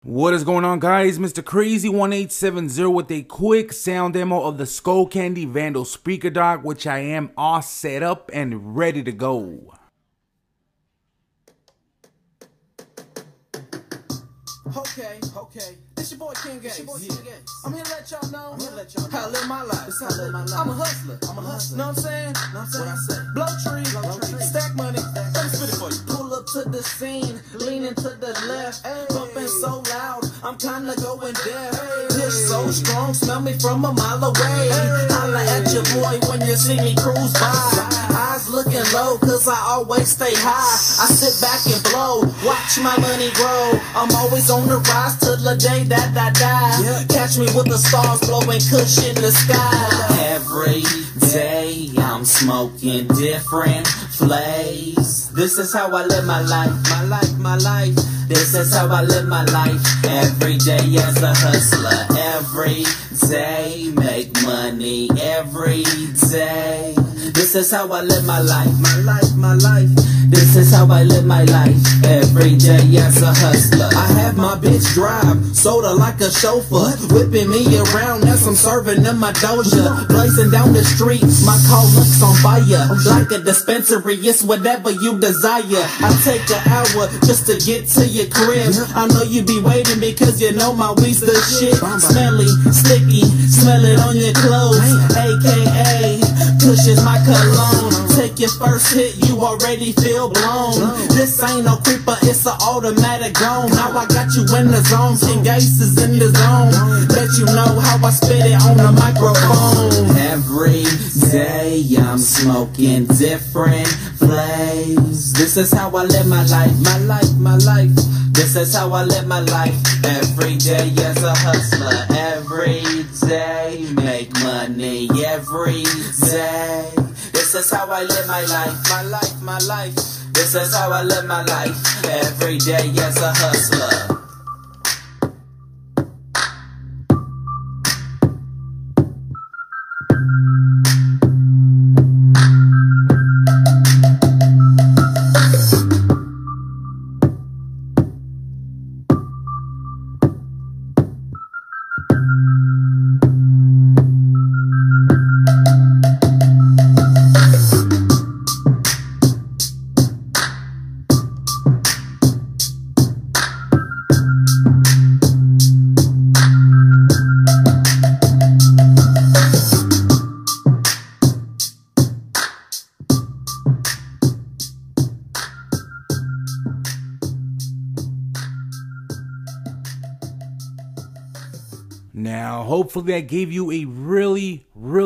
What is going on, guys? Mr. Crazy1870 with a quick sound demo of the SkullCandy Vandal speaker dock, which I am all set up and ready to go. Okay. This your boy King Gates. I'm here to let y'all know how I live my life. I'm a hustler. Know what I'm saying? What I say? Blow tree, stack money. Let me spit it for you. Pull up to the scene, leaning to the left, bumping so loud, I'm kinda going deaf. This so strong, smell me from a mile away. Holla at your boy when you see me cruise by. Eyes looking low, cause I always stay high. I sit back and blow, watch my money grow. I'm always on the rise till the day that I die. Catch me with the stars blowing kush in the sky. Every day I'm smoking different flavors. This is how I live my life. This is how I live my life. Every day as a hustler. Every day make money. Every day. This is how I live my life. This is how I live my life. Every day as a hustler. I have my bitch drive, soda like a chauffeur, whipping me around as I'm serving in my doja. Blazing down the street, my car looks on fire. Like a dispensary, it's whatever you desire. I take an hour just to get to your crib. I know you be waiting because you know my weed's the shit. Smelly, sticky, smell it on your clothes. AKA, Kush is my cologne. Take your first hit, you already feel blown. This ain't no creeper, it's an automatic gone. Now I got you in the zone, King Gates is in the zone. Let you know how I spit it on the microphone. Every day I'm smoking different flavors. This is how I live my life. This is how I live my life. Every day as a hustler. Every day make money. Every day. This is how I live my life. This is how I live my life. Every day as a hustler. Now, hopefully I gave you a really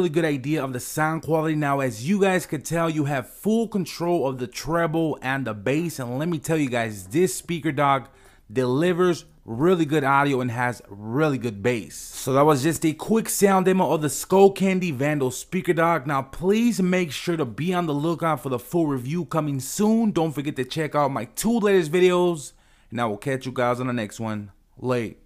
good idea of the sound quality. Now, as you guys could tell, you have full control of the treble and the bass. And let me tell you guys, this speaker dock delivers really good audio and has really good bass. So that was just a quick sound demo of the SkullCandy Vandal speaker dock. Now, please make sure to be on the lookout for the full review coming soon. Don't forget to check out my 2 latest videos. And I will catch you guys on the next one. Late.